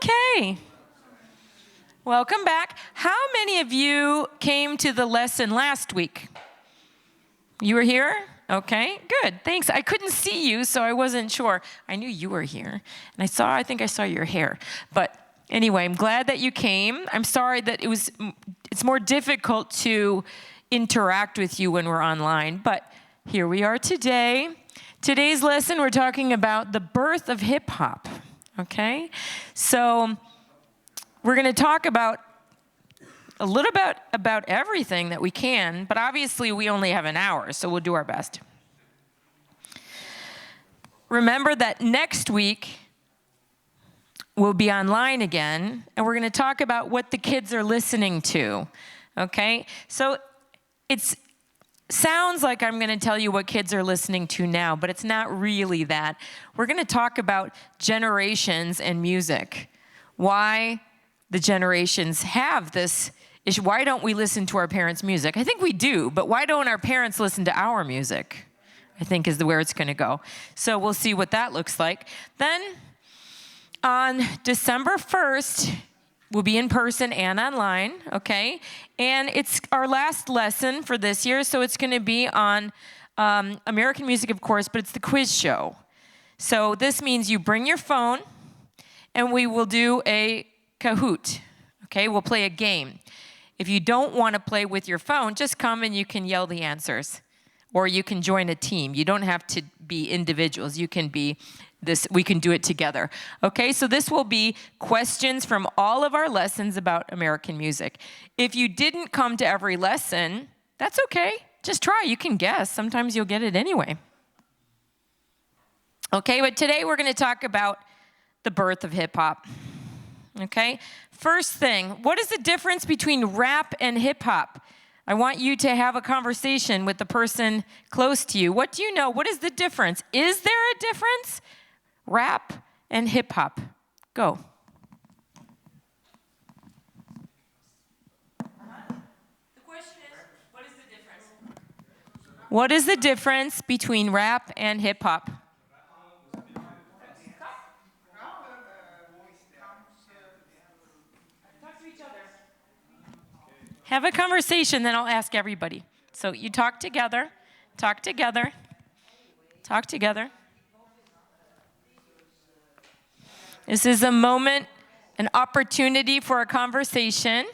Okay. Welcome back. How many of you came to the lesson last week? You were here? Okay, good. Thanks. I couldn't see you, so I wasn't sure. I knew you were here, and I think I saw your hair. But anyway, I'm glad that you came. I'm sorry that it's more difficult to interact with you when we're online, but here we are today. Today's lesson, we're talking about the birth of hip hop. Okay? So we're going to talk about a little bit about everything that we can, but obviously we only have an hour, so we'll do our best. Remember that next week we'll be online again, and we're going to talk about what the kids are listening to. Okay? So it sounds like I'm going to tell you what kids are listening to now, but it's not really that. We're going to talk about generations and music. Why the generations have this issue. Why don't we listen to our parents' music? I think we do, but why don't our parents listen to our music? I think is where it's going to go. So we'll see what that looks like. Then on December 1st, we'll be in person and online, okay? And it's our last lesson for this year, so it's going to be on American music, of course, but it's the quiz show. So this means you bring your phone, and we will do a Kahoot, okay? We'll play a game. If you don't want to play with your phone, just come and you can yell the answers. Or you can join a team. You don't have to be individuals. You can be this, we can do it together. Okay, so this will be questions from all of our lessons about American music. If you didn't come to every lesson, that's okay. Just try, you can guess. Sometimes you'll get it anyway. Okay, but today we're going to talk about the birth of hip hop. Okay, first thing, what is the difference between rap and hip hop? I want you to have a conversation with the person close to you. What do you know? What is the difference? Is there a difference? Rap and hip hop. Go. The question is, what is the difference? What is the difference between rap and hip hop? Have a conversation, then I'll ask everybody. So you talk together, talk together, talk together. This is a moment, an opportunity for a conversation.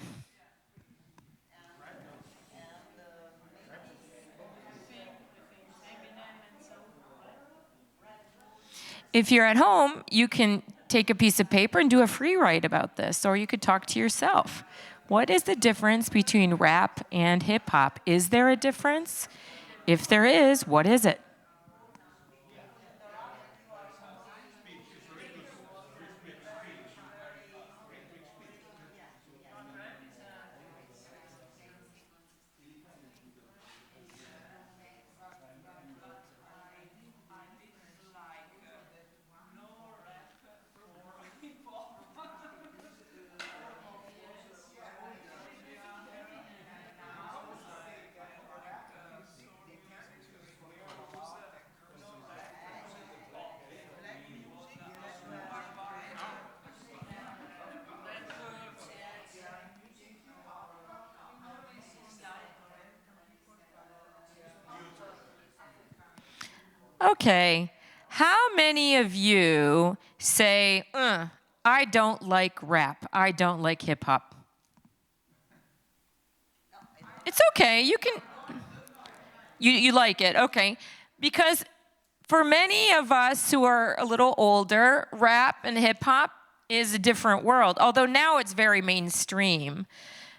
If you're at home, you can take a piece of paper and do a free write about this, or you could talk to yourself. What is the difference between rap and hip hop? Is there a difference? If there is, what is it? Okay, how many of you say, I don't like rap, I don't like hip hop? It's okay, you can, you like it, okay. Because for many of us who are a little older, rap and hip hop is a different world, although now it's very mainstream.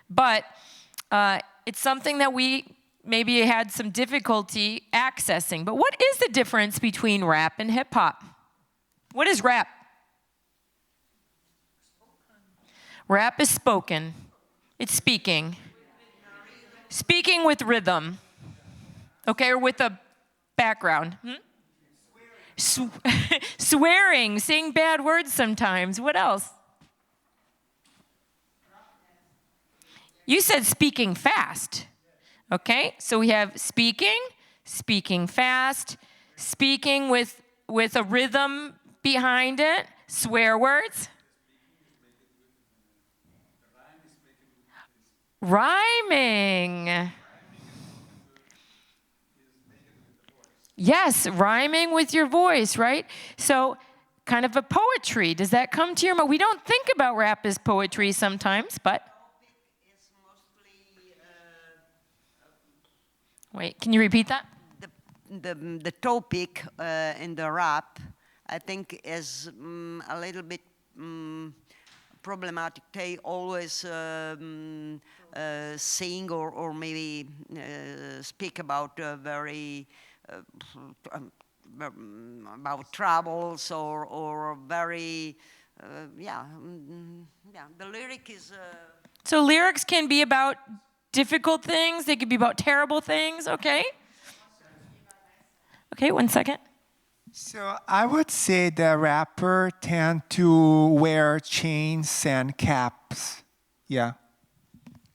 But it's something that we maybe had some difficulty accessing. But what is the difference between rap and hip hop? What is rap? Rap is spoken. It's speaking. Speaking with rhythm. Okay, or with a background. Swearing, saying bad words sometimes. What else? You said speaking fast. Okay, so we have speaking, speaking fast, speaking with a rhythm behind it, swear words. Rhyming. Yes, rhyming with your voice, right? So kind of a poetry. Does that come to your mind? We don't think about rap as poetry sometimes, but... Wait, can you repeat that? The topic in the rap, I think, is a little bit problematic. They always sing or maybe speak about very about troubles or very yeah. The lyric is. So lyrics can be about difficult things. They could be about terrible things. Okay. Okay, 1 second. So I would say the rapper tend to wear chains and caps. Yeah.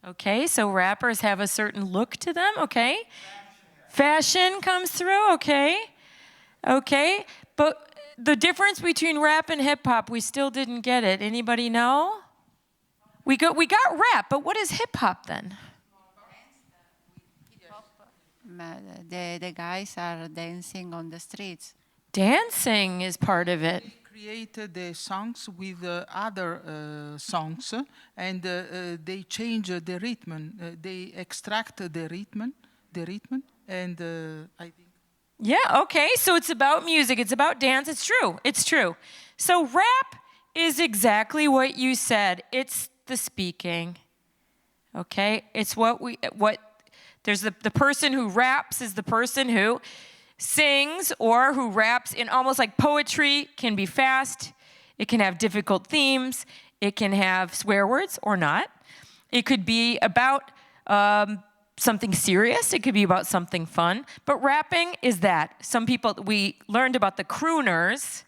Okay, so rappers have a certain look to them. Okay. Fashion comes through. Okay. Okay. But the difference between rap and hip hop, we still didn't get it. Anybody know? We got rap, but what is hip hop then? The guys are dancing on the streets. Dancing is part of it. They created the songs with other songs, and they change the rhythm. They extract the rhythm, and I think. Yeah, okay, so it's about music, it's about dance, it's true, it's true. So rap is exactly what you said. It's the speaking, okay? It's there's the person who raps is the person who sings or who raps in almost like poetry. Can be fast, it can have difficult themes, it can have swear words or not. It could be about something serious, it could be about something fun, but rapping is that. Some people, we learned about the crooners,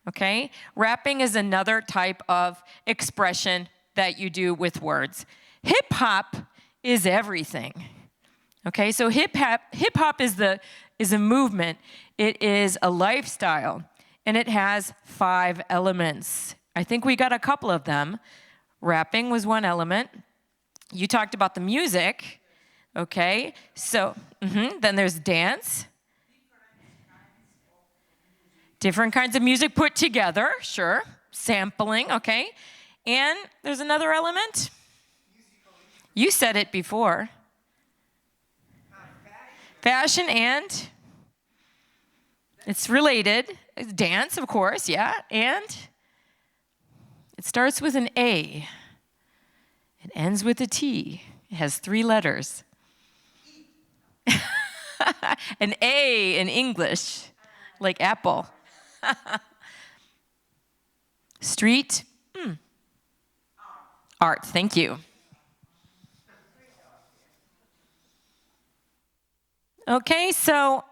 okay? Rapping is another type of expression that you do with words. Hip hop is everything. Okay, so hip hop is a movement. It is a lifestyle, and it has 5 elements. I think we got a couple of them. Rapping was one element. You talked about the music, okay? So then there's dance. Different kinds of music put together, sure. Sampling, okay? And there's another element. You said it before. Fashion and it's related. It's dance, of course, yeah. And it starts with an A. It ends with a T. It has 3 letters. An A in English, like apple. Street. Art, thank you. Okay, so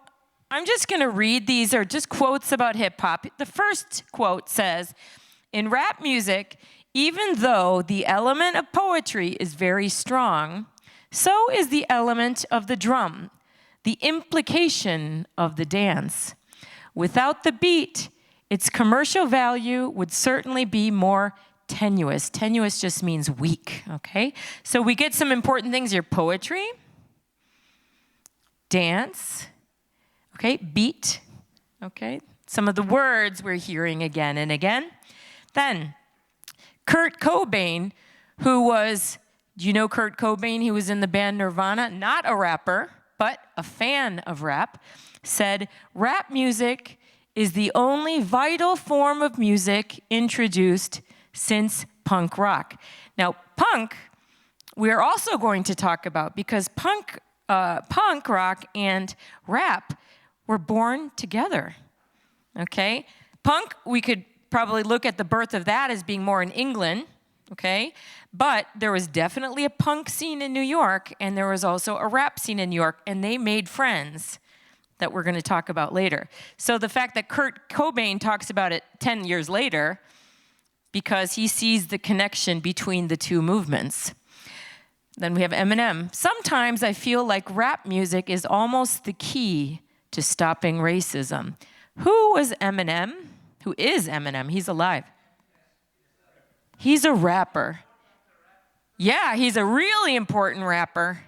I'm just going to read. These are just quotes about hip hop. The first quote says, in rap music, even though the element of poetry is very strong, so is the element of the drum, the implication of the dance. Without the beat, its commercial value would certainly be more tenuous. Tenuous just means weak, okay? So we get some important things here. Poetry, dance, okay, beat, okay? Some of the words we're hearing again and again. Then, Kurt Cobain, who was, do you know Kurt Cobain? He was in the band Nirvana, not a rapper, but a fan of rap, said, rap music is the only vital form of music introduced since punk rock. Now, punk, we're also going to talk about because punk rock and rap were born together, okay? Punk, we could probably look at the birth of that as being more in England, okay? But there was definitely a punk scene in New York, and there was also a rap scene in New York, and they made friends that we're going to talk about later. So the fact that Kurt Cobain talks about it 10 years later, because he sees the connection between the two movements. Then we have Eminem. Sometimes I feel like rap music is almost the key to stopping racism. Who was Eminem? Who is Eminem? He's alive. He's a rapper. Yeah, he's a really important rapper.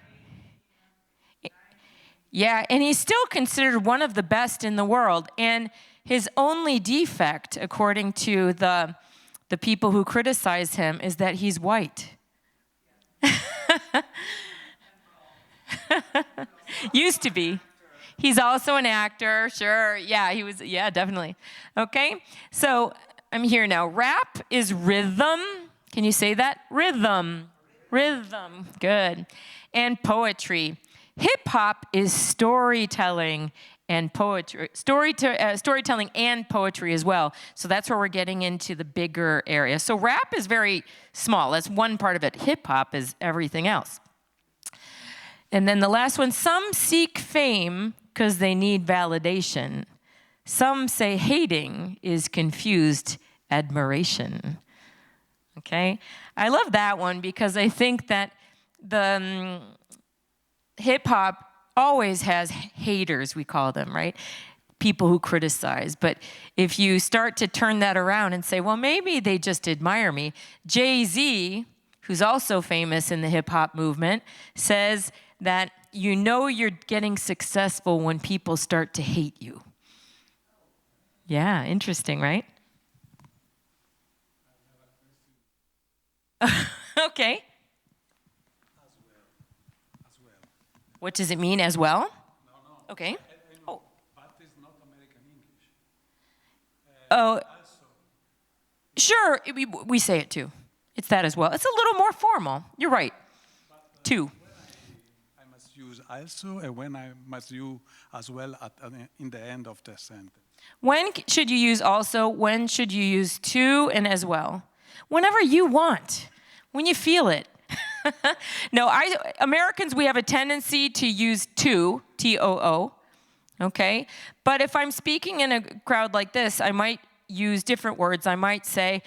Yeah, and he's still considered one of the best in the world. And his only defect, according to the people who criticize him, is that he's white. Used to be. He's also an actor, sure. Yeah, he was, yeah, definitely. Okay, so I'm here now. Rap is rhythm. Can you say that? Rhythm. Rhythm. Good. And poetry. Hip hop is storytelling and poetry. Storytelling and poetry as well. So that's where we're getting into the bigger area. So rap is very small. That's one part of it. Hip hop is everything else. And then the last one, some seek fame because they need validation. Some say hating is confused admiration. Okay? I love that one because I think that the hip hop always has haters, we call them, right? People who criticize. But if you start to turn that around and say, well, maybe they just admire me. Jay-Z, who's also famous in the hip hop movement, says that you know you're getting successful when people start to hate you. Yeah, interesting, right? Okay. As well. What does it mean, as well? No, no. Okay. I know, Oh. but it's not American English. Oh, Also, sure, we say it too. It's that as well. It's a little more formal. You're right. Too. I must use also, and when I must use as well in the end of the sentence. When should you use also? When should you use to and as well? Whenever you want, when you feel it. No, Americans, we have a tendency to use to, T-O-O, okay? But if I'm speaking in a crowd like this, I might use different words. I might say,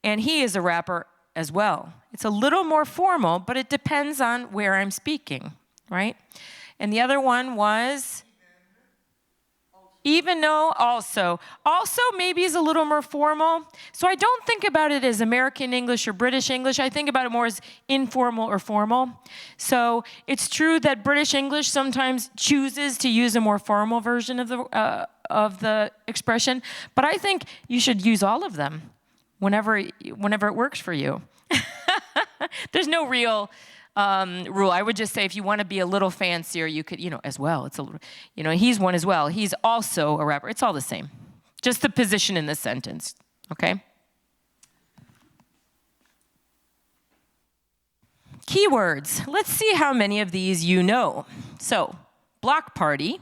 and he is a rapper as well. It's a little more formal, but it depends on where I'm speaking, right? And the other one was even though, also. Also maybe is a little more formal. So I don't think about it as American English or British English. I think about it more as informal or formal. So it's true that British English sometimes chooses to use a more formal version of the expression, but I think you should use all of them whenever it works for you. There's no real rule. I would just say if you want to be a little fancier, you could, as well. It's a little, he's one as well. He's also a rapper. It's all the same. Just the position in the sentence, okay? Keywords. Let's see how many of these you know. So, block party,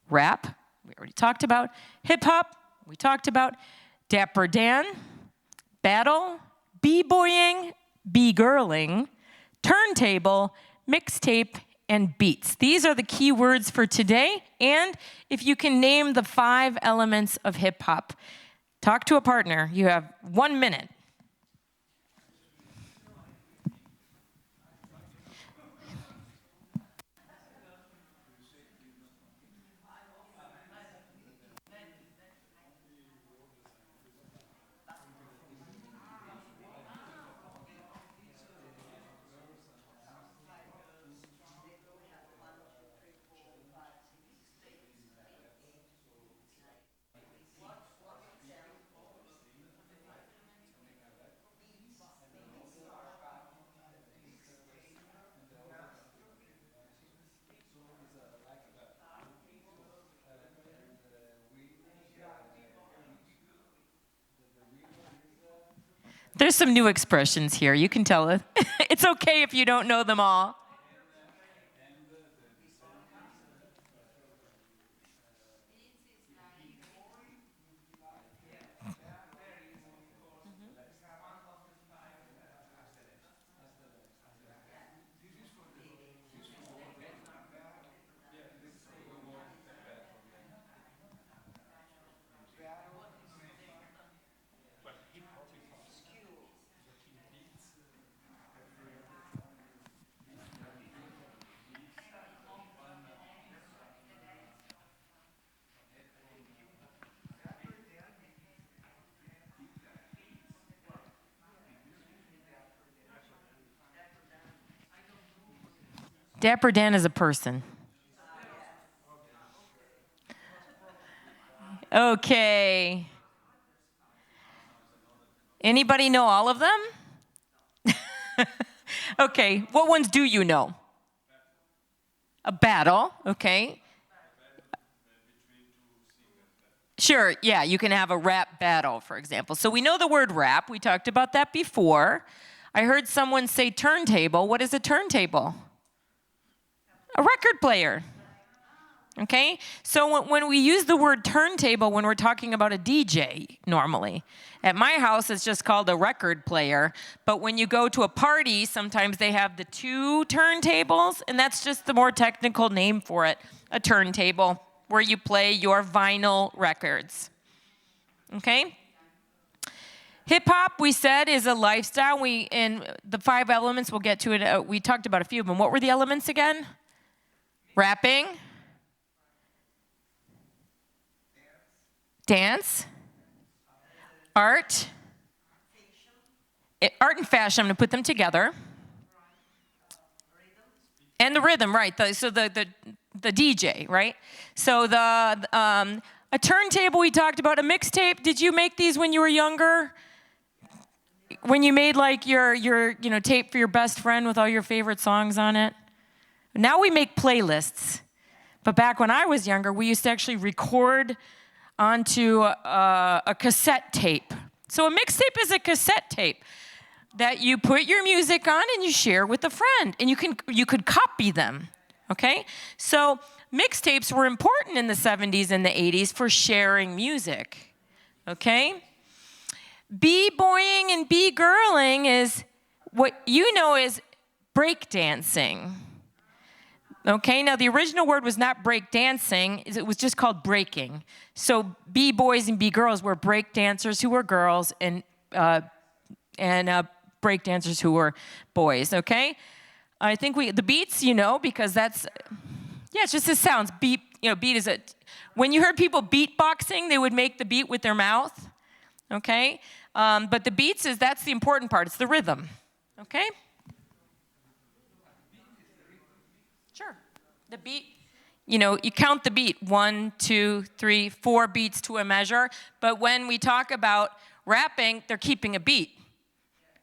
rap, we already talked about. Hip hop, we talked about. Dapper Dan, battle, b-boying, b-girling, turntable, mixtape, and beats. These are the key words for today. And if you can name the 5 elements of hip hop, talk to a partner. You have 1 minute. There's some new expressions here. You can tell it. It's okay if you don't know them all. Dapper Dan is a person. Okay. Anybody know all of them? Okay, what ones do you know? A battle, okay. Sure, yeah, you can have a rap battle, for example. So we know the word rap. We talked about that before. I heard someone say turntable. What is a turntable? A record player. Okay? So when we use the word turntable when we're talking about a DJ normally, at my house it's just called a record player, but when you go to a party, sometimes they have the two turntables, and that's just the more technical name for it, a turntable, where you play your vinyl records. Okay? Hip hop, we said, is a lifestyle. In the 5 elements, we'll get to it. We talked about a few of them. What were the elements again? Rapping. Dance. Art. Art and fashion, I'm going to put them together. And the rhythm, right. So the DJ, right? So a turntable we talked about, a mixtape. Did you make these when you were younger? When you made like your tape for your best friend with all your favorite songs on it? Now we make playlists. But back when I was younger, we used to actually record onto a cassette tape. So a mixtape is a cassette tape that you put your music on and you share with a friend, and you could copy them. Okay? So mixtapes were important in the 70s and the 80s for sharing music. Okay? B-boying and B-girling is what you know is breakdancing. Okay, now the original word was not break dancing, it was just called breaking. So B-boys and B-girls were break dancers who were girls and break dancers who were boys, okay? I think the beats, because that's, it's just the sounds. Beat is when you heard people beatboxing, they would make the beat with their mouth, okay? But the beats that's the important part, it's the rhythm, okay? Sure. The beat, you count the beat, 1, 2, 3, 4 beats to a measure. But when we talk about rapping, they're keeping a beat.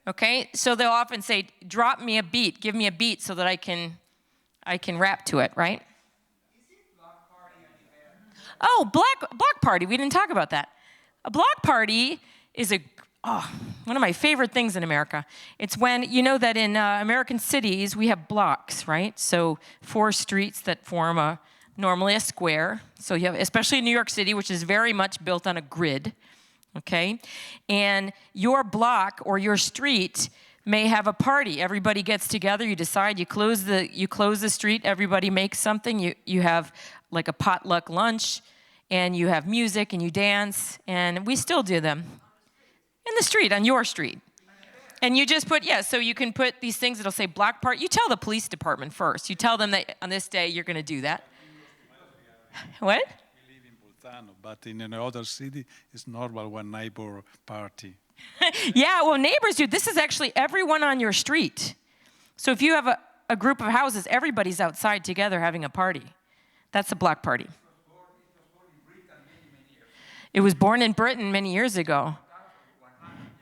Okay? So they'll often say, drop me a beat, give me a beat so that I can rap to it, right? Oh, block party. We didn't talk about that. A block party is one of my favorite things in America. It's when, that in American cities, we have blocks, right? So 4 streets that form normally a square. So you have, especially in New York City, which is very much built on a grid, okay? And your block or your street may have a party. Everybody gets together, you decide, you close the street, everybody makes something, you have like a potluck lunch, and you have music, and you dance, and we still do them. In the street, on your street. And you just put, so you can put these things that'll say block party. You tell the police department first. You tell them that on this day you're going to do that. What? We live in Bolzano, but in another city, it's normal one neighbor party. Yeah, well, neighbors do. This is actually everyone on your street. So if you have a group of houses, everybody's outside together having a party. That's a block party. It was born in Britain many years ago.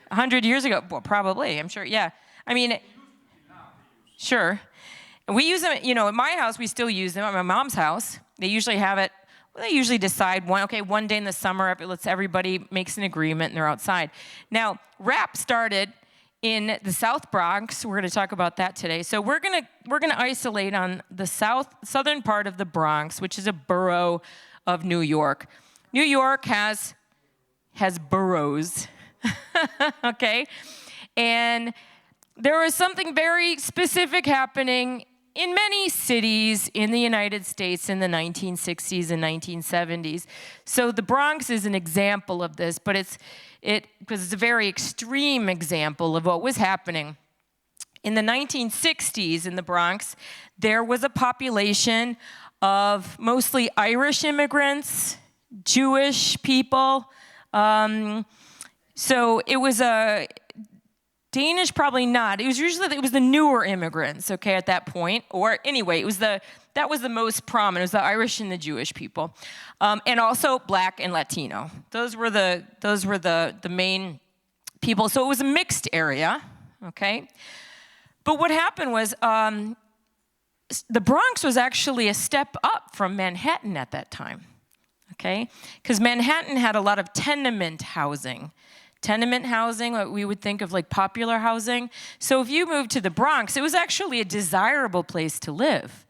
100 years ago, well, probably, I'm sure, yeah. I mean, sure. We use them, at my house, we still use them. At my mom's house, they usually have it, they usually decide, one day in the summer, everybody makes an agreement and they're outside. Now, rap started in the South Bronx. We're going to talk about that today. So we're going to isolate on the southern part of the Bronx, which is a borough of New York. New York has boroughs. Okay? And there was something very specific happening in many cities in the United States in the 1960s and 1970s. So the Bronx is an example of this, but because it's a very extreme example of what was happening. In the 1960s in the Bronx, there was a population of mostly Irish immigrants, Jewish people. So it was Danish, probably not. It was the newer immigrants, okay, at that point. Or anyway, that was the most prominent. It was the Irish and the Jewish people, and also Black and Latino. Those were the main people. So it was a mixed area, okay. But what happened was the Bronx was actually a step up from Manhattan at that time, okay, because Manhattan had a lot of tenement housing. Tenement housing, what we would think of like popular housing. So if you moved to the Bronx, it was actually a desirable place to live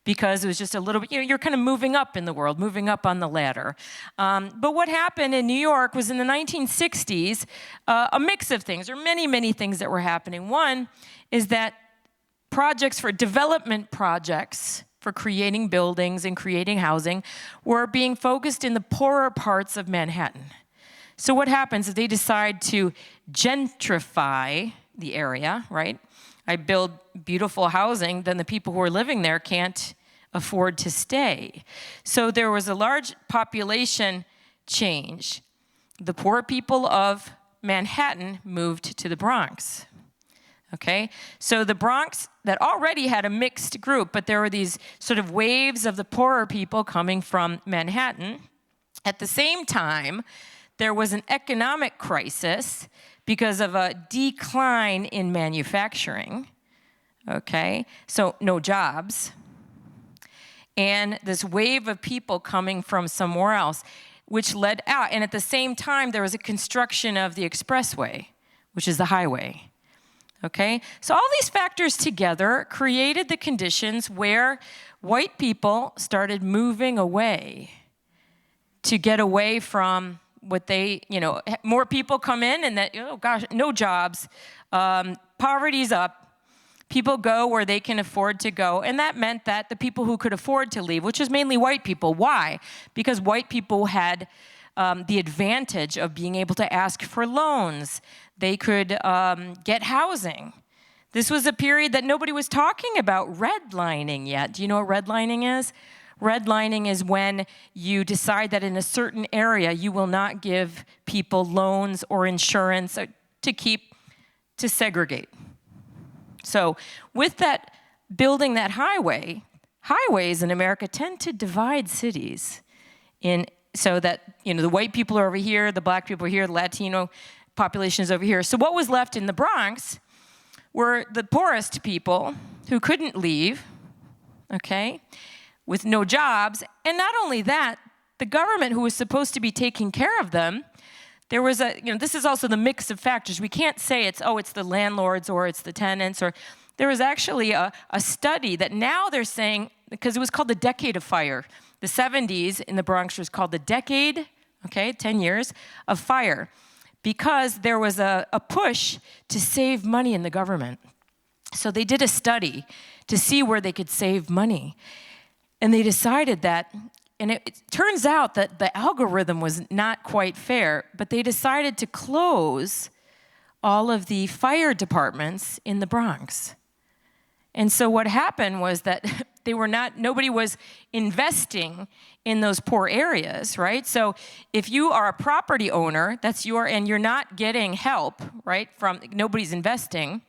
because it was just a little bit, you're kind of moving up in the world, moving up on the ladder. But what happened in New York was in the 1960s, a mix of things, or many, many things that were happening. One is that development projects for creating buildings and creating housing were being focused in the poorer parts of Manhattan. So what happens if they decide to gentrify the area, right? I build beautiful housing, then the people who are living there can't afford to stay. So there was a large population change. The poor people of Manhattan moved to the Bronx. Okay, so the Bronx that already had a mixed group, but there were these sort of waves of the poorer people coming from Manhattan. At the same time, there was an economic crisis because of a decline in manufacturing, okay? So no jobs. And this wave of people coming from somewhere else, which led out. And at the same time, there was a construction of the expressway, which is the highway, okay? So all these factors together created the conditions where white people started moving away to get away from what they, more people come in and that, oh gosh, no jobs, poverty's up, people go where they can afford to go. And that meant that the people who could afford to leave, which is mainly white people. Why? Because white people had the advantage of being able to ask for loans. They could get housing. This was a period that nobody was talking about redlining yet. Do you know what redlining is? Redlining is when you decide that in a certain area you will not give people loans or insurance to segregate. So with that, building that highways in America tend to divide cities so that, the white people are over here, the black people are here, the Latino population is over here. So what was left in the Bronx were the poorest people who couldn't leave, okay, with no jobs. And not only that, the government who was supposed to be taking care of them, there was this is also the mix of factors. We can't say it's the landlords or it's the tenants, or there was actually a study that now they're saying, because it was called the Decade of Fire. The 70s in the Bronx was called the decade, 10 years of fire, because there was a push to save money in the government. So they did a study to see where they could save money. And they decided that, and it turns out that the algorithm was not quite fair, but they decided to close all of the fire departments in the Bronx. And so what happened was that nobody was investing in those poor areas, right? So if you are a property owner, and you're not getting help, right, nobody's investing.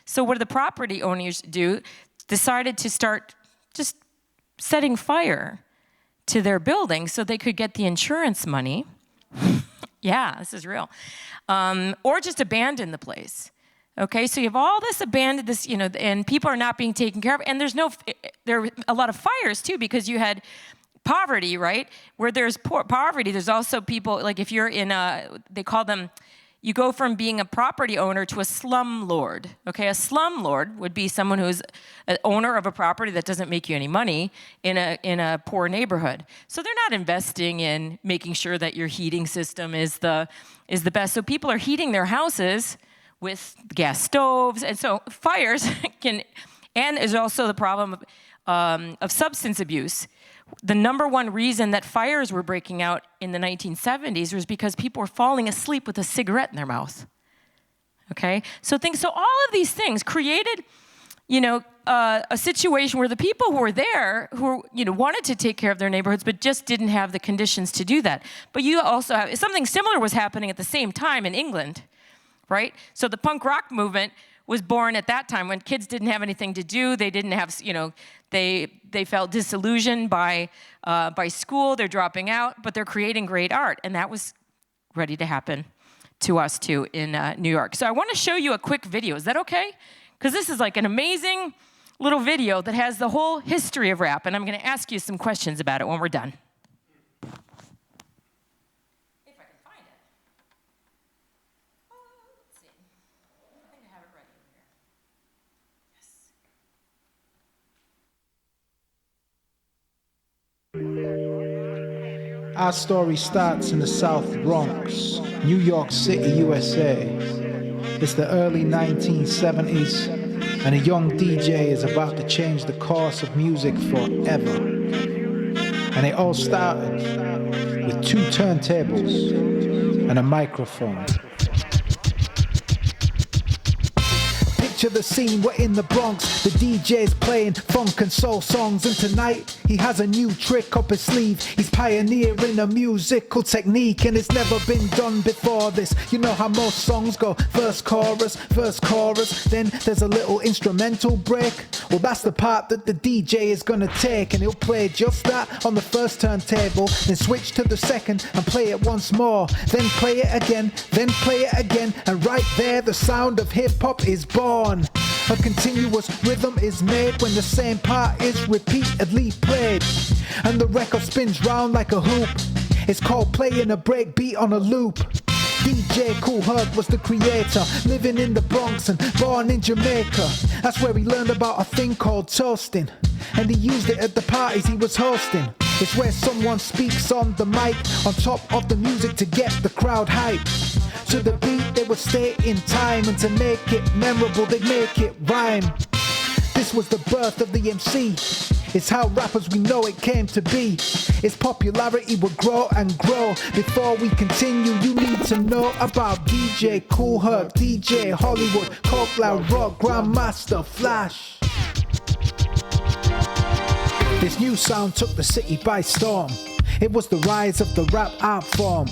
So what did the property owners do? Decided to start just setting fire to their building so they could get the insurance money. Yeah, this is real. Or just abandon the place. Okay, so you have all this abandoned, and people are not being taken care of. And there are a lot of fires too, because you had poverty, right? Where there's poverty, there's also people, like if you're they call them, you go from being a property owner to a slumlord. Okay, a slumlord would be someone who's an owner of a property that doesn't make you any money in a poor neighborhood. So they're not investing in making sure that your heating system is the best. So people are heating their houses with gas stoves, and so fires and there's also the problem of substance abuse. The number one reason that fires were breaking out in the 1970s was because people were falling asleep with a cigarette in their mouth. Okay, so all of these things created, a situation where the people who were there, who wanted to take care of their neighborhoods, but just didn't have the conditions to do that. But you also have something similar was happening at the same time in England, right? So the punk rock movement was born at that time when kids didn't have anything to do. They didn't have, they felt disillusioned by school. They're dropping out, but they're creating great art. And that was ready to happen to us too in New York. So I want to show you a quick video. Is that okay? Because this is like an amazing little video that has the whole history of rap. And I'm going to ask you some questions about it when we're done. Our story starts in the South Bronx, New York City, USA. It's the early 1970s, and a young DJ is about to change the course of music forever. And it all started with 2 turntables and a microphone. Picture the scene, we're in the Bronx. The DJ's playing funk and soul songs, and tonight he has a new trick up his sleeve. He's pioneering a musical technique, and it's never been done before this. You know how most songs go verse, chorus, then there's a little instrumental break. Well, that's the part that the DJ is gonna take, and he'll play just that on the first turntable, then switch to the second and play it once more, then play it again, and right there the sound of hip-hop is born. A continuous rhythm is made when the same part is repeatedly played, and the record spins round like a hoop. It's called playing a break beat on a loop. DJ Kool Herc was the creator, living in the Bronx and born in Jamaica. That's where he learned about a thing called toasting, and he used it at the parties he was hosting. It's where someone speaks on the mic on top of the music to get the crowd hype. To the beat they would stay in time, and to make it memorable they'd make it rhyme. This was the birth of the MC. It's how rappers we know it came to be. Its popularity would grow and grow. Before we continue, you need to know about DJ Kool Herc, DJ Hollywood, Coke Loud Rock, Grandmaster Flash. This new sound took the city by storm. It was the rise of the rap art form.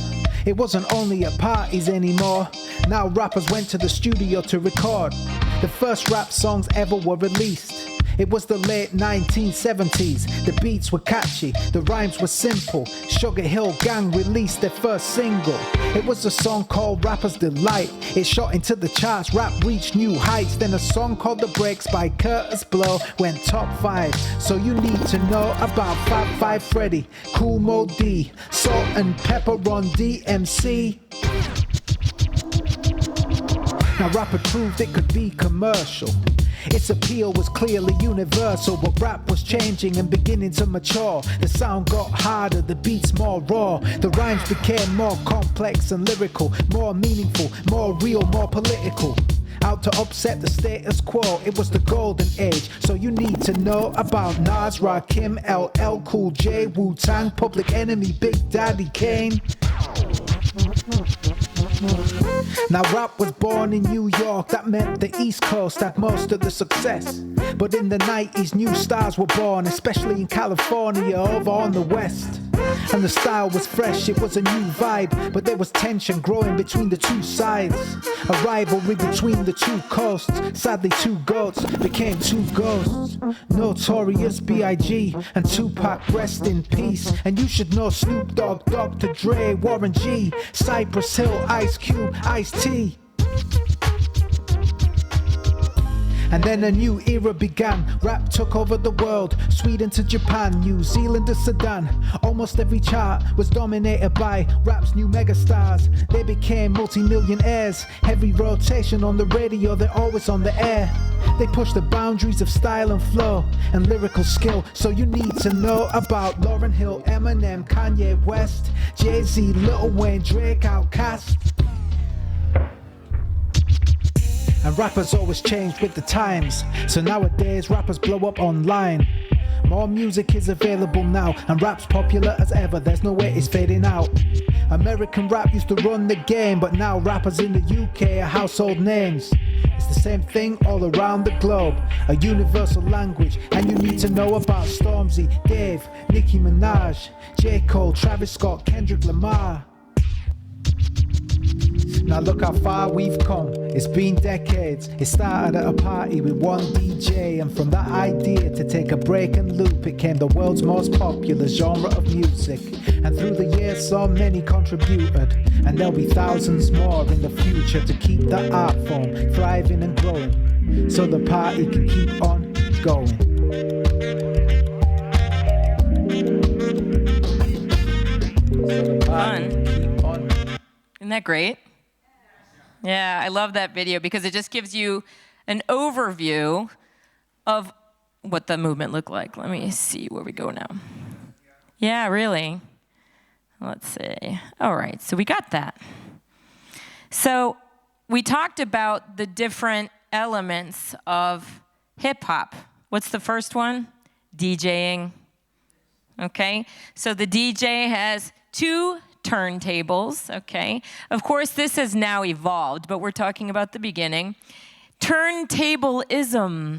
It wasn't only at parties anymore. Now rappers went to the studio to record. The first rap songs ever were released. It was the late 1970s. The beats were catchy, the rhymes were simple. Sugar Hill Gang released their first single. It was a song called Rapper's Delight. It shot into the charts, rap reached new heights. Then a song called The Breaks by Curtis Blow went top 5. So you need to know about Fab Five Freddy, Kool Mo D, Salt and Pepper on DMC. Now rapper proved it could be commercial. Its appeal was clearly universal, but rap was changing and beginning to mature. The sound got harder, the beats more raw. The rhymes became more complex and lyrical, more meaningful, more real, more political. Out to upset the status quo, it was the golden age. So you need to know about Nas, Rakim, LL Cool J, Wu-Tang, Public Enemy, Big Daddy Kane. Now rap was born in New York, that meant the East Coast had most of the success. But in the 90s new stars were born, especially in California over on the West. And the style was fresh, it was a new vibe, but there was tension growing between the two sides. A rivalry between the two coasts. Sadly 2 goats became 2 ghosts. Notorious B.I.G. and Tupac, rest in peace. And you should know Snoop Dogg, Dr. Dre, Warren G, Cypress Hill, Ice Cube, Ice-T. And then a new era began. Rap took over the world. Sweden to Japan, New Zealand to Sudan. Almost every chart was dominated by rap's new megastars. They became multi-millionaires. Heavy rotation on the radio, they're always on the air. They push the boundaries of style and flow and lyrical skill. So you need to know about Lauryn Hill, Eminem, Kanye West, Jay-Z, Lil Wayne, Drake, Outkast. And rappers always change with the times. So nowadays rappers blow up online. More music is available now, and rap's popular as ever, there's no way it's fading out. American rap used to run the game, but now rappers in the UK are household names. It's the same thing all around the globe, a universal language. And you need to know about Stormzy, Dave, Nicki Minaj, J. Cole, Travis Scott, Kendrick Lamar. Now look how far we've come. It's been decades. It started at a party with one DJ, and from that idea to take a break and loop, it became the world's most popular genre of music. And through the years, so many contributed, and there'll be thousands more in the future to keep the art form thriving and growing, so the party can keep on going. Fun. Isn't that great? Yeah, I love that video because it just gives you an overview of what the movement looked like. Let me see where we go now. Yeah, really. Let's see. All right, so we got that. So we talked about the different elements of hip hop. What's the first one? DJing. Okay, so the DJ has 2 turntables, okay? Of course, this has now evolved, but we're talking about the beginning. Turntablism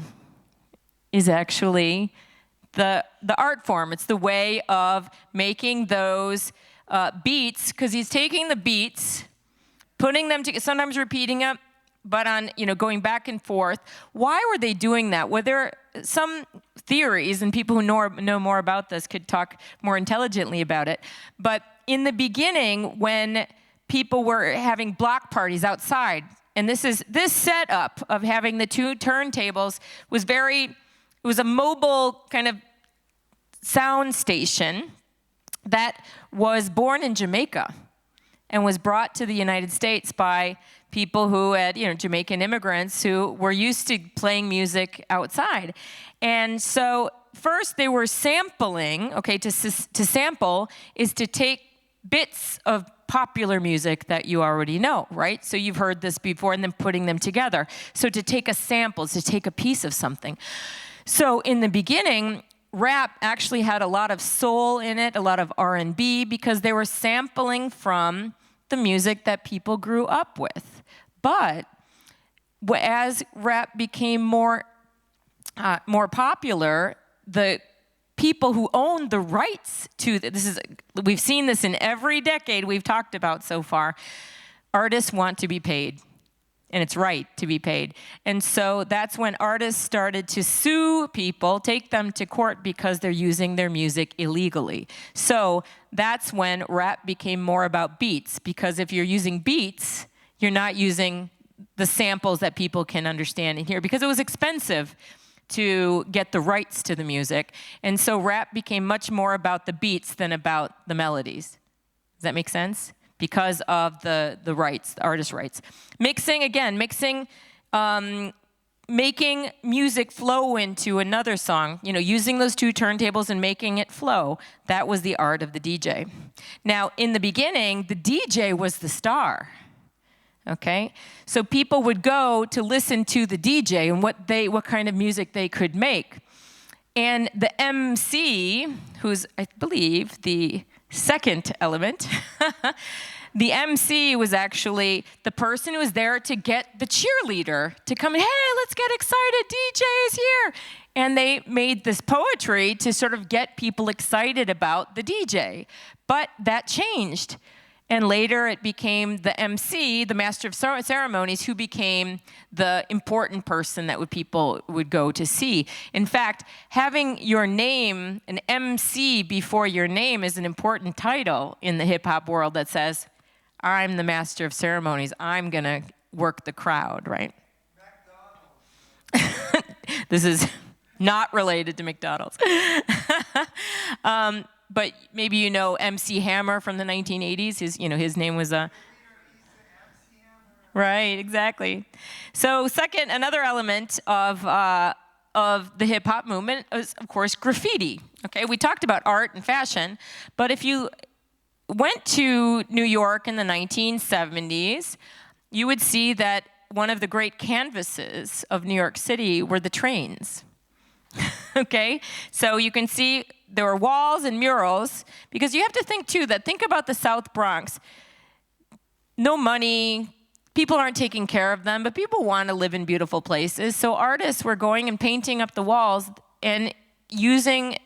is actually the art form. It's the way of making those beats, because he's taking the beats, putting them together, sometimes repeating them, but on, going back and forth. Why were they doing that? Well, there are some theories, and people who know more about this could talk more intelligently about it. But in the beginning, when people were having block parties outside, and this setup of having the 2 turntables was a mobile kind of sound station that was born in Jamaica and was brought to the United States by people who had, Jamaican immigrants who were used to playing music outside. And so first they were sampling, okay, to sample is to take bits of popular music that you already know, right? So you've heard this before, and then putting them together. So to take a sample is to take a piece of something. So in the beginning, rap actually had a lot of soul in it, a lot of R&B, because they were sampling from the music that people grew up with. But as rap became more popular, the people who owned the rights to we've seen this in every decade we've talked about so far. Artists want to be paid, and it's right to be paid. And so that's when artists started to sue people, take them to court because they're using their music illegally. So that's when rap became more about beats, because if you're using beats, you're not using the samples that people can understand and hear, because it was expensive to get the rights to the music. And so rap became much more about the beats than about the melodies. Does that make sense? Because of the rights, the artist rights. Mixing, making music flow into another song, using those 2 turntables and making it flow, that was the art of the DJ. Now, in the beginning, the DJ was the star. Okay, so people would go to listen to the DJ and what kind of music they could make. And the MC, who's, I believe, the second element, the MC was actually the person who was there to get the cheerleader to come, hey, let's get excited, DJ is here. And they made this poetry to sort of get people excited about the DJ. But that changed. And later it became the MC, the master of ceremonies, who became the important person that people would go to see. In fact, having your name, an MC before your name, is an important title in the hip hop world that says, I'm the master of ceremonies. I'm going to work the crowd, right? This is not related to McDonald's. But maybe you know MC Hammer from the 1980s. His name was right, exactly. So another element of the hip hop movement is, of course, graffiti. Okay, we talked about art and fashion, but if you went to New York in the 1970s, you would see that one of the great canvases of New York City were the trains. Okay, so you can see there were walls and murals, because you have to think about the South Bronx. No money, people aren't taking care of them, but people want to live in beautiful places. So artists were going and painting up the walls and using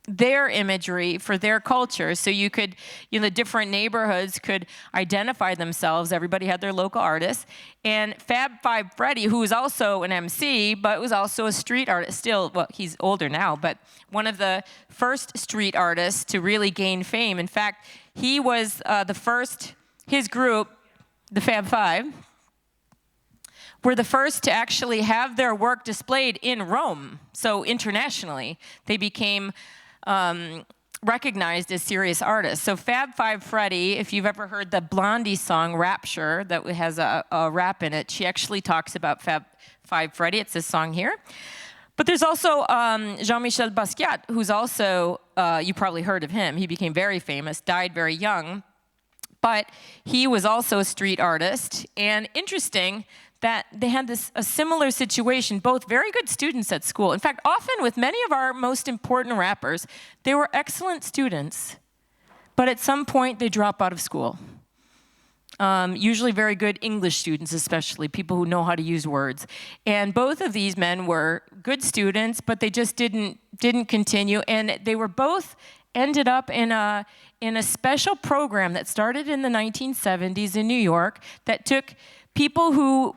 their imagery for their culture. So you could, the different neighborhoods could identify themselves. Everybody had their local artists. And Fab Five Freddy, who was also an MC, but was also a street artist, still, well, he's older now, but one of the first street artists to really gain fame. In fact, he was the first, his group, the Fab Five, were the first to actually have their work displayed in Rome. So internationally, they became recognized as serious artists. So Fab Five Freddy, if you've ever heard the Blondie song Rapture that has a rap in it, she actually talks about Fab Five Freddy. It's this song here. But there's also Jean-Michel Basquiat, who's also, you probably heard of him. He became very famous, died very young. But he was also a street artist. And interesting that they had a similar situation, both very good students at school. In fact, often with many of our most important rappers, they were excellent students, but at some point they drop out of school. Usually very good English students, especially, people who know how to use words. And both of these men were good students, but they just didn't continue. And they were both ended up in a special program that started in the 1970s in New York that took people who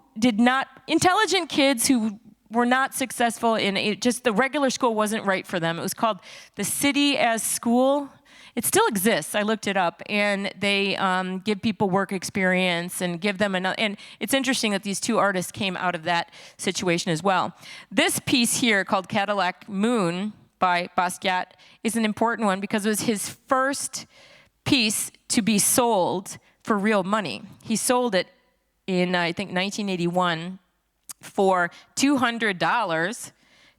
intelligent kids who were not successful in just the regular school wasn't right for them. It was called the City as School. It still exists. I looked it up, and they give people work experience and give them another. And it's interesting that these two artists came out of that situation as well. This piece here, called Cadillac Moon by Basquiat, is an important one because it was his first piece to be sold for real money. He sold it in, I think, 1981 for $200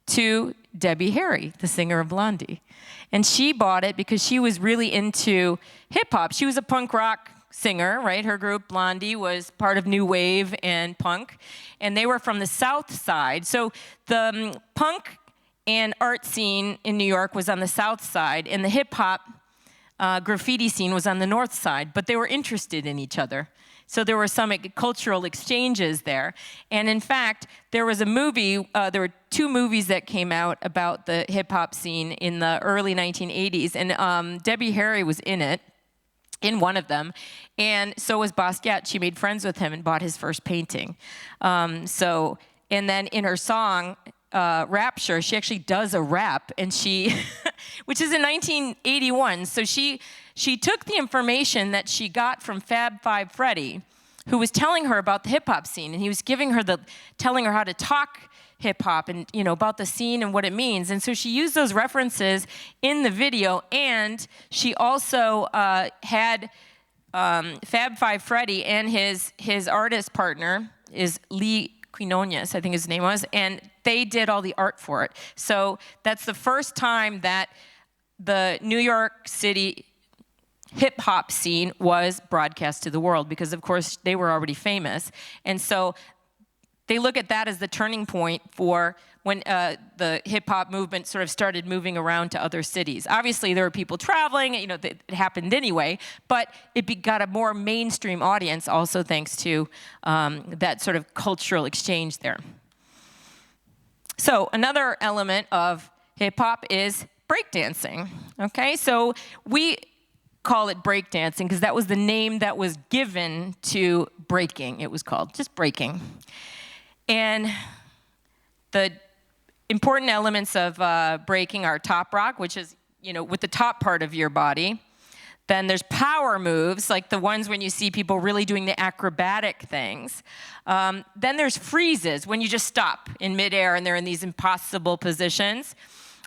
to Debbie Harry, the singer of Blondie. And she bought it because she was really into hip-hop. She was a punk rock singer, right? Her group, Blondie, was part of New Wave and punk. And they were from the South Side. So the punk and art scene in New York was on the South Side, and the hip-hop graffiti scene was on the North Side. But they were interested in each other. So there were some cultural exchanges there. And in fact, there was a movie, there were two movies that came out about the hip hop scene in the early 1980s. And Debbie Harry was in one of them. And so was Basquiat. She made friends with him and bought his first painting. And then in her song, Rapture, she actually does a rap, and she, which is in 1981. So she took the information that she got from Fab Five Freddy, who was telling her about the hip hop scene, and he was telling her how to talk hip hop and about the scene and what it means. And so she used those references in the video, and she also had Fab Five Freddy and his artist partner is Lee Quinones, I think his name was, and they did all the art for it. So that's the first time that the New York City hip-hop scene was broadcast to the world because, of course, they were already famous. And so they look at that as the turning point for when the hip-hop movement sort of started moving around to other cities. Obviously, there were people traveling, it happened anyway, but it got a more mainstream audience also thanks to that sort of cultural exchange there. So another element of hip-hop is breakdancing, okay? So we call it breakdancing because that was the name that was given to breaking, it was called, just breaking. And the important elements of breaking are top rock, which is, with the top part of your body. Then there's power moves, like the ones when you see people really doing the acrobatic things. Then there's freezes, when you just stop in midair and they're in these impossible positions.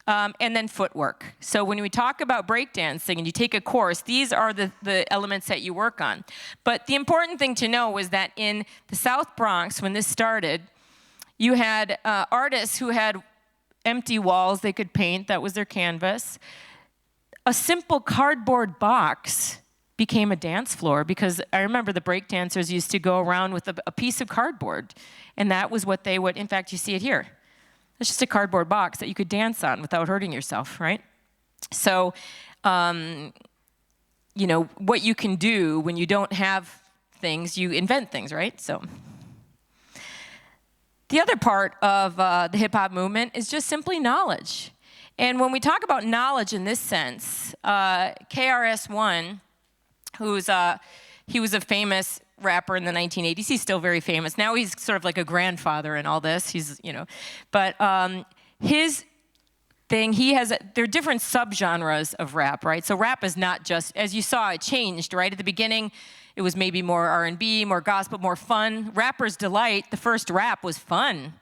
And then footwork. So when we talk about breakdancing and you take a course, these are the elements that you work on. But the important thing to know was that in the South Bronx, when this started, you had artists who had empty walls they could paint, that was their canvas. A simple cardboard box became a dance floor because I remember the breakdancers used to go around with a piece of cardboard, and that was what they would, in fact, you see it here. It's just a cardboard box that you could dance on without hurting yourself, right? So, what you can do when you don't have things, you invent things, right? So, the other part of the hip-hop movement is just simply knowledge. And when we talk about knowledge in this sense, KRS-One, he was a famous rapper in the 1980s. He's still very famous. Now he's sort of like a grandfather in all this. He's, but his thing, there are different subgenres of rap, right? So rap is not just, as you saw, it changed, right? At the beginning, it was maybe more R&B, more gospel, more fun. Rapper's Delight, the first rap was fun,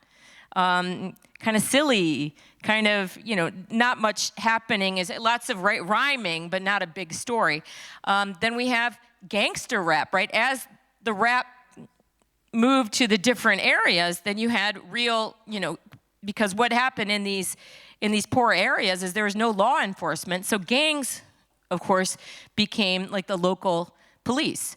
kind of silly, kind of, not much happening. Lots of rhyming, but not a big story. Then we have gangster rap, right? As the rap moved to the different areas, then you had real, because what happened in these poor areas is there was no law enforcement. So gangs, of course, became like the local police.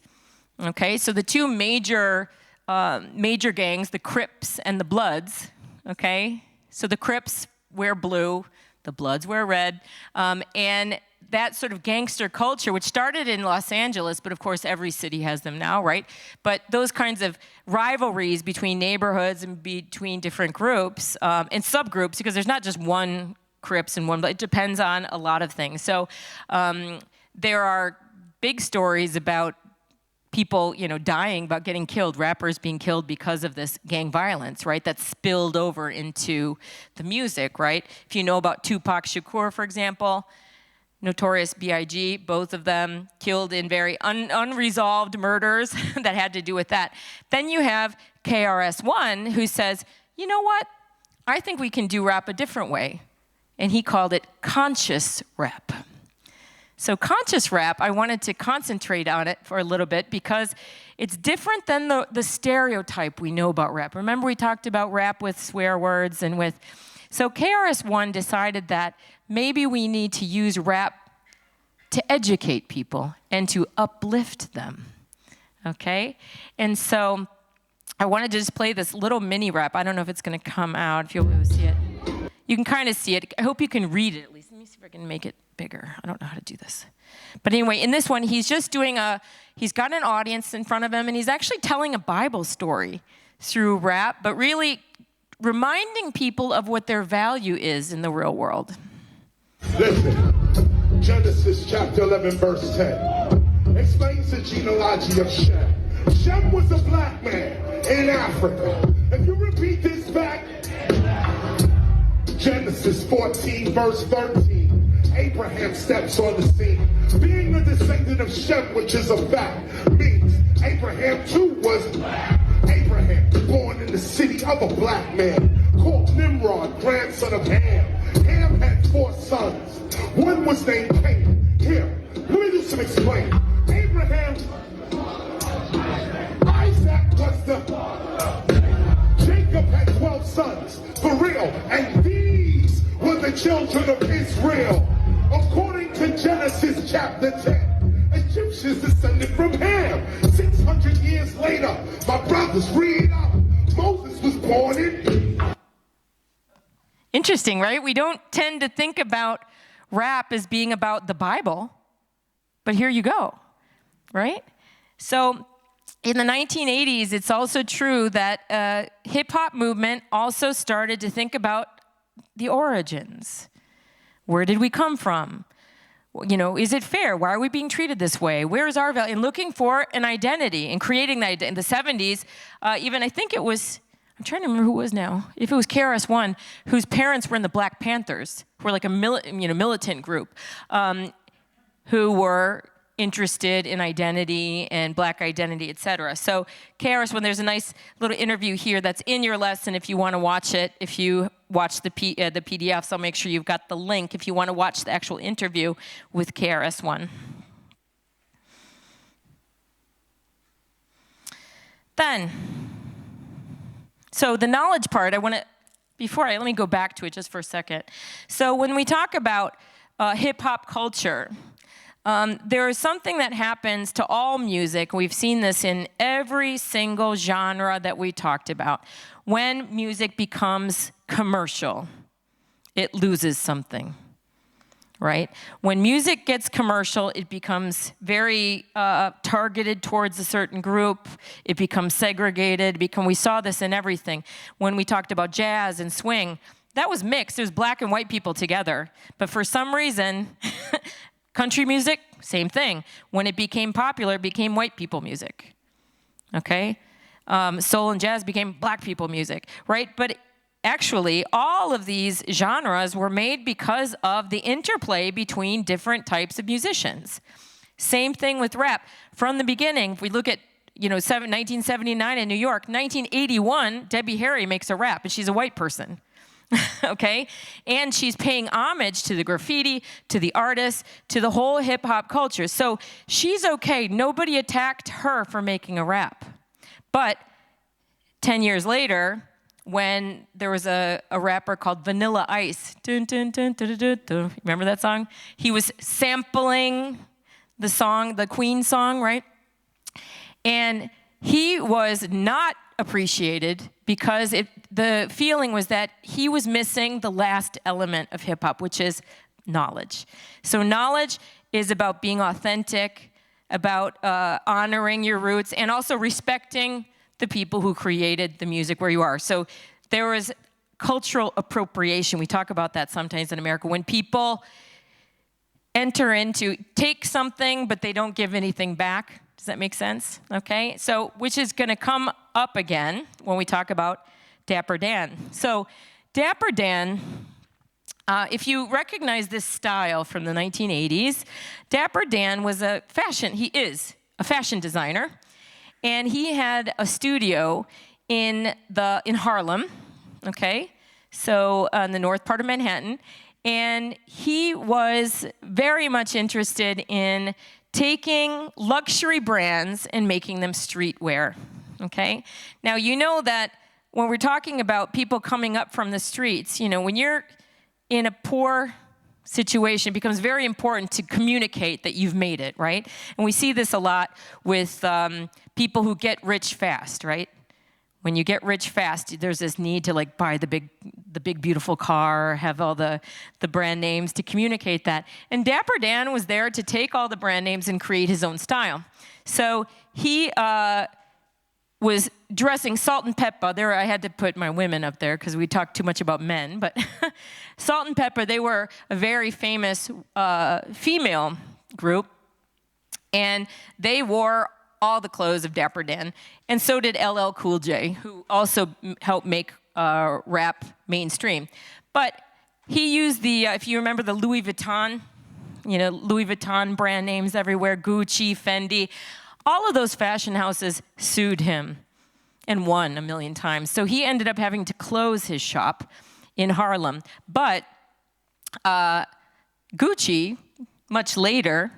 Okay, so the two major gangs, the Crips and the Bloods. Okay, so the Crips wear blue, the Bloods wear red, and that sort of gangster culture, which started in Los Angeles, but of course every city has them now, right? But those kinds of rivalries between neighborhoods and between different groups and subgroups, because there's not just one Crips and one, but it depends on a lot of things. So there are big stories about people, dying, about getting killed, rappers being killed because of this gang violence, right? That spilled over into the music, right? If you know about Tupac Shakur, for example, Notorious B.I.G., both of them killed in very unresolved murders that had to do with that. Then you have KRS-One, who says, you know what? I think we can do rap a different way. And he called it conscious rap. So conscious rap, I wanted to concentrate on it for a little bit because it's different than the stereotype we know about rap. Remember we talked about rap with swear words and with... So KRS-One decided that maybe we need to use rap to educate people and to uplift them, okay? And so I wanted to just play this little mini rap. I don't know if it's gonna come out, if you'll be able to see it. You can kind of see it. I hope you can read it at least. Let me see if I can make it bigger. I don't know how to do this. But anyway, in this one, he's just doing he's got an audience in front of him, and he's actually telling a Bible story through rap, but really reminding people of what their value is in the real world. Listen, Genesis chapter 11, verse 10 explains the genealogy of Shem. Shem was a black man in Africa. If you repeat this back, Genesis 14, verse 13, Abraham steps on the scene. Being a descendant of Shem, which is a fact, means Abraham too was black. Abraham, born in the city of a black man, called Nimrod, grandson of Ham. Ham had 4 sons. One was named Cain. Here, let me do some explaining. Abraham, Isaac was Jacob had 12 sons, for real, and these were the children of Israel. According to Genesis chapter 10, Egyptians descended from Ham. 600 years later, my brothers, read up. Moses was born in... Interesting, right? We don't tend to think about rap as being about the Bible, but here you go, right? So in the 1980s, it's also true that hip-hop movement also started to think about the origins. Where did we come from? Is it fair? Why are we being treated this way? Where is our value? And looking for an identity and creating that in the 70s, even I think it was, I'm trying to remember who it was now. If it was KRS-One, whose parents were in the Black Panthers, who were like a militant group, who were interested in identity and black identity, etc. So KRS-One, there's a nice little interview here that's in your lesson if you want to watch it. If you watch the PDFs, I'll make sure you've got the link if you want to watch the actual interview with KRS-One. Then, so the knowledge part, let me go back to it just for a second. So when we talk about hip-hop culture, there is something that happens to all music. We've seen this in every single genre that we talked about. When music becomes commercial, it loses something, right? When music gets commercial, it becomes very targeted towards a certain group. It becomes segregated. We saw this in everything. When we talked about jazz and swing, that was mixed. It was black and white people together. But for some reason, country music, same thing. When it became popular, it became white people music, okay? Soul and jazz became black people music, right? But actually, all of these genres were made because of the interplay between different types of musicians. Same thing with rap. From the beginning, if we look at 1979 in New York, 1981, Debbie Harry makes a rap, and she's a white person. Okay? And she's paying homage to the graffiti, to the artists, to the whole hip-hop culture. So she's okay. Nobody attacked her for making a rap. But 10 years later, when there was a rapper called Vanilla Ice, dun, dun, dun, dun, dun, dun, dun. Remember that song? He was sampling the song, the Queen song, right? And he was not appreciated because the feeling was that he was missing the last element of hip hop, which is knowledge. So knowledge is about being authentic, about honoring your roots, and also respecting the people who created the music where you are. So there was cultural appropriation. We talk about that sometimes in America. When people take something, but they don't give anything back. Does that make sense? Okay, so which is gonna come up again when we talk about Dapper Dan. So Dapper Dan, if you recognize this style from the 1980s, Dapper Dan was he is a fashion designer, and he had a studio in Harlem, okay? So in the north part of Manhattan, and he was very much interested in taking luxury brands and making them streetwear, okay? Now, you know that when we're talking about people coming up from the streets, when you're in a poor situation, it becomes very important to communicate that you've made it, right? And we see this a lot with people who get rich fast, right? When you get rich fast, there's this need to buy the big beautiful car, have all the brand names to communicate that. And Dapper Dan was there to take all the brand names and create his own style. So he was dressing Salt and Pepper. There, I had to put my women up there because we talked too much about men. But Salt and Pepper, they were a very famous female group, and they wore all the clothes of Dapper Dan, and so did LL Cool J, who also helped make rap mainstream. But he used if you remember the Louis Vuitton, Louis Vuitton brand names everywhere, Gucci, Fendi, all of those fashion houses sued him and won 1 million times. So he ended up having to close his shop in Harlem. But Gucci, much later,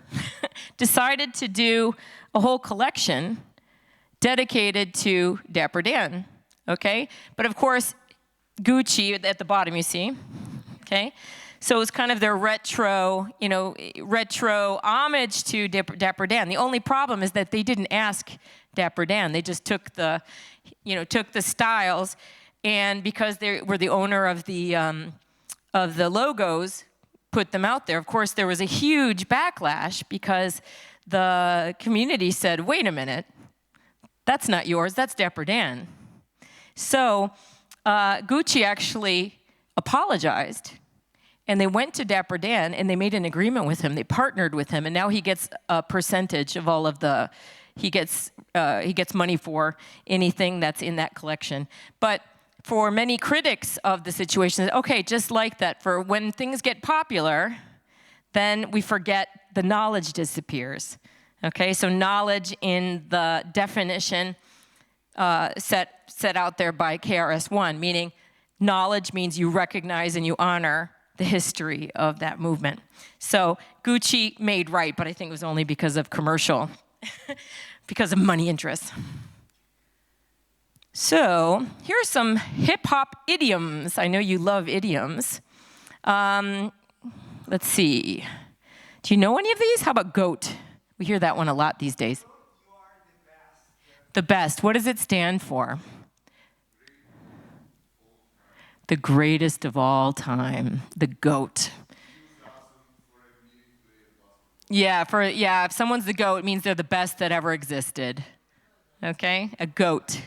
decided to do a whole collection dedicated to Dapper Dan, okay? But of course, Gucci, at the bottom you see, okay? So it's kind of their retro homage to Dapper Dan. The only problem is that they didn't ask Dapper Dan. They just took the styles, and because they were the owner of the logos, put them out there. Of course, there was a huge backlash because the community said, wait a minute, that's not yours, that's Dapper Dan. So Gucci actually apologized, and they went to Dapper Dan, and they made an agreement with him. They partnered with him, and now he gets a percentage of all of he gets money for anything that's in that collection. But for many critics of the situation, okay, just like that, for when things get popular, then we forget the knowledge disappears. Okay, so knowledge in the definition set out there by KRS-One, meaning knowledge means you recognize and you honor the history of that movement. So Gucci made right, but I think it was only because of commercial, because of money interests. So here are some hip-hop idioms. I know you love idioms. Let's see. Do you know any of these? How about GOAT? We hear that one a lot these days. You are the best. The best. What does it stand for? The greatest of all time. The GOAT. Yeah, if someone's the GOAT, it means they're the best that ever existed. Okay? A GOAT.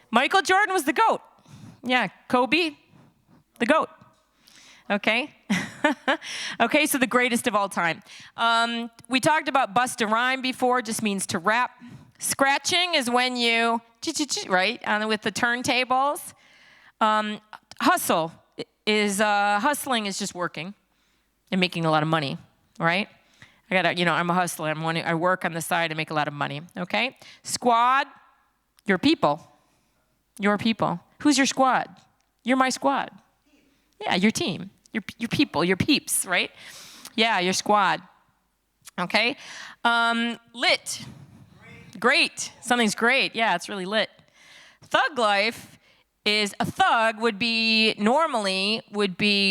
Michael Jordan was the GOAT. Yeah, Kobe. the goat. Okay? Okay, so the greatest of all time. We talked about bust a rhyme before, just means to rap. Scratching is when you, right, with the turntables. Hustle is, hustling is just working and making a lot of money, right? I'm a hustler. I work on the side and make a lot of money, okay? Squad, your people. Your people. Who's your squad? You're my squad. Yeah, your team. Your people, your peeps, right? Yeah, your squad. Okay? Lit. Great. Something's great. Yeah, it's really lit. Thug life is, a thug would be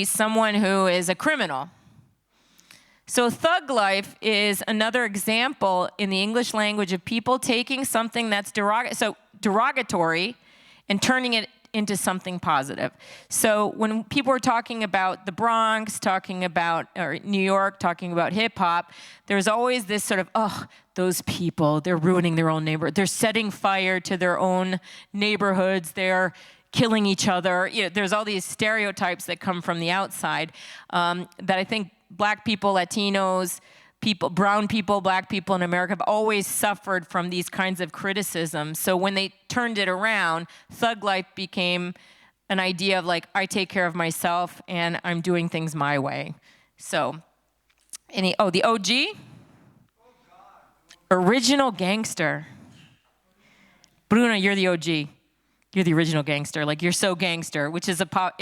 someone who is a criminal. So thug life is another example in the English language of people taking something that's derogatory and turning it into something positive. So when people are talking about the Bronx, or New York, talking about hip hop, there's always this sort of, oh, those people, they're ruining their own neighborhood. They're setting fire to their own neighborhoods. They're killing each other. There's all these stereotypes that come from the outside that I think Black people, Latinos, brown people, Black people in America have always suffered from these kinds of criticisms. So when they turned it around, thug life became an idea of like, I take care of myself and I'm doing things my way. So, the OG? Original gangster. Bruno, you're the OG. You're the original gangster. Like, you're so gangster, which is which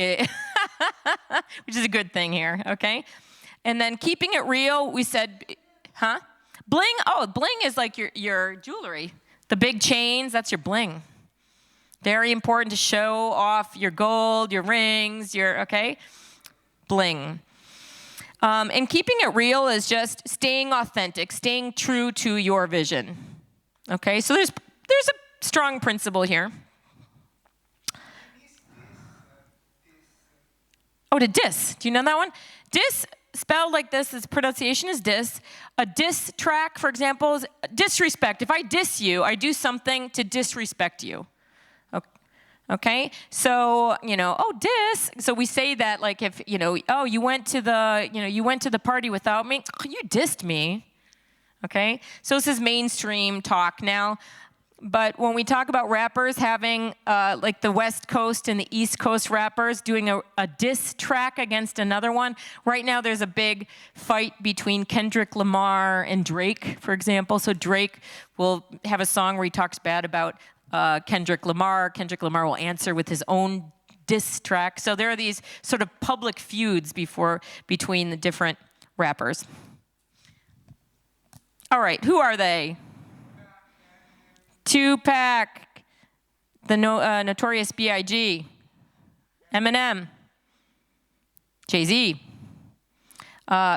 is a good thing here, okay? And then keeping it real, we said, bling? Oh, bling is like your jewelry. The big chains, that's your bling. Very important to show off your gold, your rings, okay? Bling. And keeping it real is just staying authentic, staying true to your vision. Okay, so there's a strong principle here. Oh, to diss. Do you know that one? Diss, spelled like this, its pronunciation is diss. A diss track, for example, is disrespect. If I diss you, I do something to disrespect you. Okay? So, diss. So we say that like if, oh, you went to the party without me. Oh, you dissed me. Okay? So this is mainstream talk now. But when we talk about rappers having, like the West Coast and the East Coast rappers doing a diss track against another one, right now there's a big fight between Kendrick Lamar and Drake, for example. So Drake will have a song where he talks bad about Kendrick Lamar. Kendrick Lamar will answer with his own diss track. So there are these sort of public feuds between the different rappers. All right, who are they? Tupac, the Notorious B.I.G., Eminem, Jay-Z,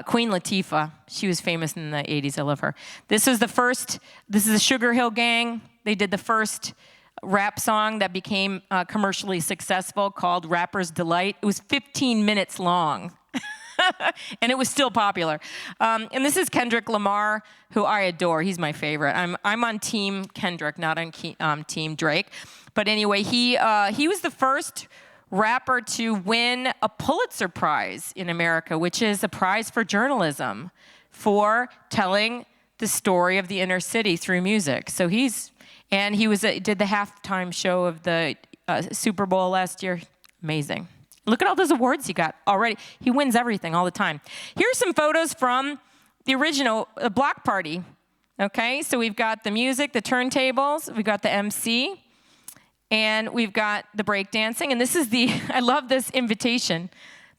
Queen Latifah. She was famous in the 80s. I love her. This is the Sugar Hill Gang. They did the first rap song that became commercially successful called Rapper's Delight. It was 15 minutes long. And it was still popular. And this is Kendrick Lamar, who I adore. He's my favorite. I'm on Team Kendrick, not on Team Drake. But anyway, he was the first rapper to win a Pulitzer Prize in America, which is a prize for journalism for telling the story of the inner city through music. So he did the halftime show of the Super Bowl last year. Amazing. Look at all those awards he got already. He wins everything all the time. Here's some photos from the original Block Party. Okay, so we've got the music, the turntables, we've got the MC, and we've got the breakdancing. And this is I love this invitation.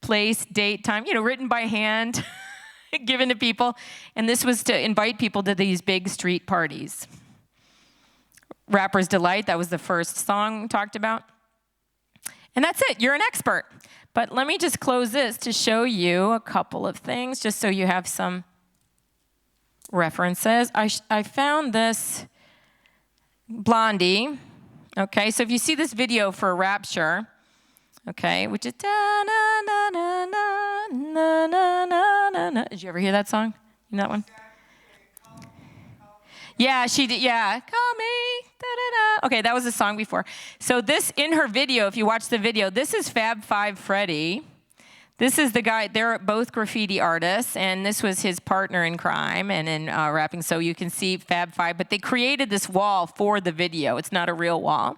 Place, date, time, written by hand, given to people. And this was to invite people to these big street parties. Rapper's Delight, that was the first song we talked about. And that's it, you're an expert. But let me just close this to show you a couple of things, just so you have some references. I found this Blondie, okay? So if you see this video for Rapture, okay, which is da-na-na-na-na-na-na-na-na. Did you ever hear that song? You know that one? Yeah, she did. Yeah, call me. Da, da, da. Okay, that was a song before. So this, in her video, if you watch the video, this is Fab Five Freddy. This is the guy. They're both graffiti artists, and this was his partner in crime and in rapping. So you can see Fab Five, but they created this wall for the video. It's not a real wall.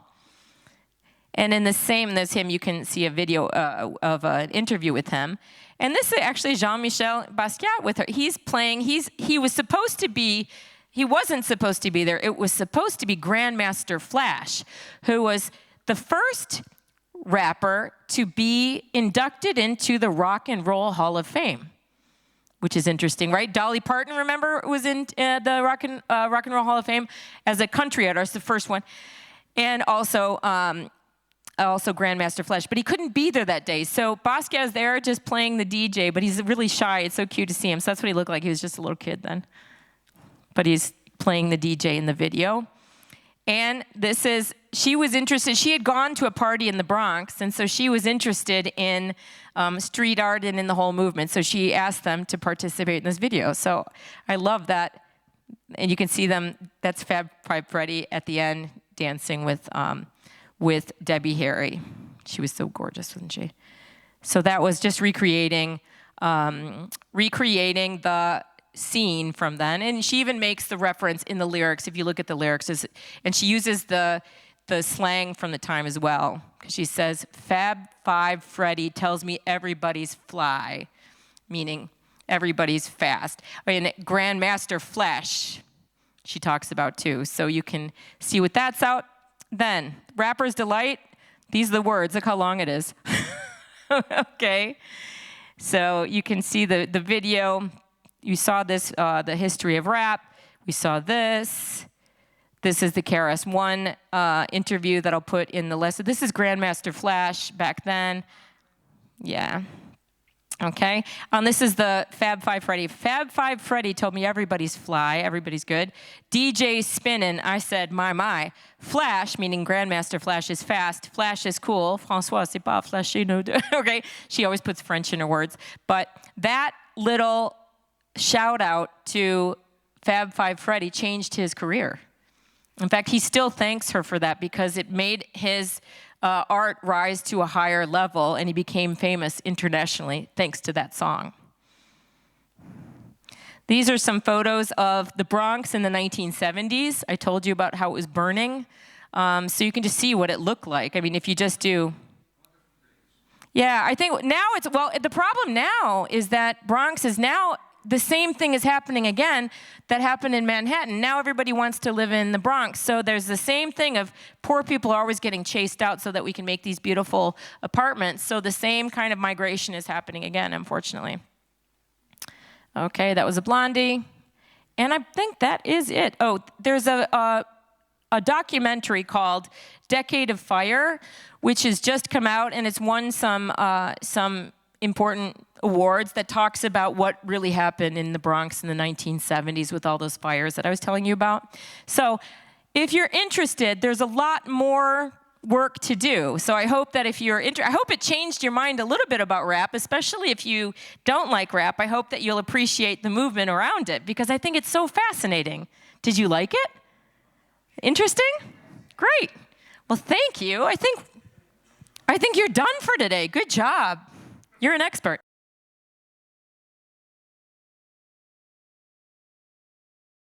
And in the same as him, you can see a video of an interview with him. And this is actually Jean-Michel Basquiat with her. He's playing. He was supposed to be. He wasn't supposed to be there. It was supposed to be Grandmaster Flash, who was the first rapper to be inducted into the Rock and Roll Hall of Fame, which is interesting, right? Dolly Parton, remember, was in the Rock and Roll Hall of Fame as a country artist, the first one, and also Grandmaster Flash. But he couldn't be there that day, so Basquiat's there just playing the DJ, but he's really shy. It's so cute to see him. So that's what he looked like. He was just a little kid then. But he's playing the DJ in the video. And this is, she was interested, she had gone to a party in the Bronx, and so she was interested in street art and in the whole movement. So she asked them to participate in this video. So I love that. And you can see them, that's Fab Five Freddy at the end dancing with Debbie Harry. She was so gorgeous, wasn't she? So that was just recreating the scene from then, and she even makes the reference in the lyrics. If you look at the lyrics, and she uses the slang from the time as well, because she says, "Fab Five Freddy tells me everybody's fly," meaning everybody's fast. And Grandmaster Flash, she talks about too. So you can see what that's out. Then Rapper's Delight. These are the words. Look how long it is. Okay, so you can see the video. You saw this, the history of rap. We saw this. This is the KRS-One interview that I'll put in the lesson. This is Grandmaster Flash back then. Yeah. Okay. This is the Fab Five Freddy. Fab Five Freddy told me everybody's fly, everybody's good. DJ spinning. I said, my. Flash, meaning Grandmaster Flash, is fast. Flash is cool. François, c'est pas flashy, no. Okay. She always puts French in her words. But that little shout out to Fab Five Freddy changed his career. In fact, he still thanks her for that because it made his art rise to a higher level, and he became famous internationally thanks to that song. These are some photos of the Bronx in the 1970s. I told you about how it was burning. So you can just see what it looked like. I mean, if you just do... Yeah, I think now it's... Well, the problem now is that Bronx is now... The same thing is happening again that happened in Manhattan. Now everybody wants to live in the Bronx. So there's the same thing of poor people are always getting chased out so that we can make these beautiful apartments. So the same kind of migration is happening again, unfortunately. Okay, that was a Blondie. And I think that is it. Oh, there's a documentary called Decade of Fire, which has just come out, and it's won some important awards that talks about what really happened in the Bronx in the 1970s with all those fires that I was telling you about. So if you're interested, there's a lot more work to do. So I hope that if you're I hope it changed your mind a little bit about rap, especially if you don't like rap. I hope that you'll appreciate the movement around it because I think it's so fascinating. Did you like it? Interesting? Great. Well, thank you. I think you're done for today. Good job. You're an expert.